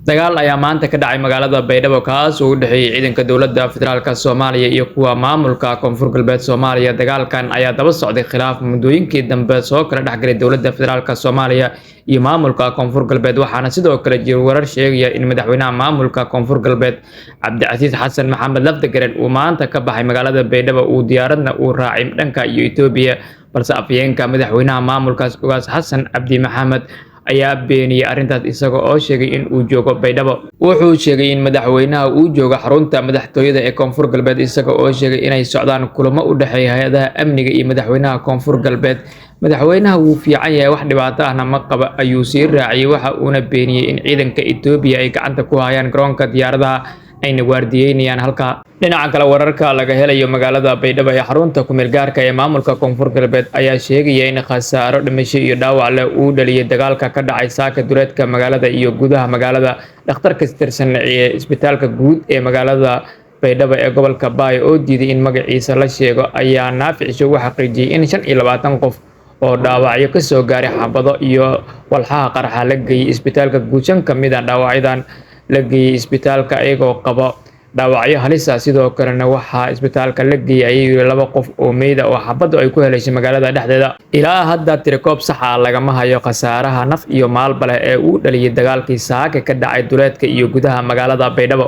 Dagaal ayaa maanta ka dhacay magaalada Baydhabo kaas oo u dhexeeyay ciidanka dowladda federaalka Soomaaliya iyo kuwa maamulka Koonfur Galbeed Soomaaliya. Dagaalkan ayaa daba socday khilaaf muddooyinkii dambe soo kala dhexgalay dowladda federaalka Soomaaliya iyo maamulka Koonfur Galbeed, waxaana sidoo kale jira warar sheegaya in madaxweynaha maamulka Koonfur Galbeed Cabdicasiis Xasan Maxamed Lafdagaren uu maanta ka baxay magaalada Baydhabo uu diyaaradna uu raacay dhanka iyo Itoobiya, balse afhayeenka madaxweynaha maamulkaas Ugaas Xasan Cabdi Maxamed ayaa beeniyay arrintaas isaga oo sheegay in uu joogo Baydhabo. Wuxuu sheegay in madaxweynaha uu joogo xarunta madaxtooyada ee Koonfur Galbeed isaga oo sheegay inay socdaan kulamo u dhexeeya hay'adaha amniga iyo madaxweynaha Koonfur Galbeed. Madaxweynaha wuu fiican yahay, wax dhibaato ahna ma qaba ayuu sii raaciyay, waxa uuna beeniyay in ciidanka Itoobiya ay gacanta ku hayaan garoonka diyaaradaha ayna waardiyeynayaan halka. Dhinaca kale, wararka laga helayo magaalada Baydhabo ee xarunta ku meel gaarka ee maamulka Koonfur Galbeed ayaa sheegaya in khasaaro dhimasho iyo dhaawac leh uu dhaliyay dagaalka ka dhacay saaka duleedka magaalada iyo gudaha magaalada. Dhakhtar ka tirsan ee isbitaalka guud ee magaalada Baydhabo ee gobolka Baay oo diiday in magaciisa la sheego ayaa naaficisho u xaqiijiyay in 25 qof oo dhaawacyo ka soo gaaray xabado iyo walxaha qarxa la geeyay isbitaalka guud. Shan ka mid ah dhaawacyadan la geeyay isbitaalka ayagoo qaba dhaawacyo halis ah, sidoo kalena waxaa isbitaalka la geeyay 2 qof oo meyd ah oo xabadu ay ku heleysay magaalada dhexdeeda. Ilaa hadda tirikoob sax ah lagama hayo khasaaraha naf iyo maalba leh ee uu dhaliyay dagaalkii saaka ka dhacay duleedka iyo gudaha magaalada Baydhabo.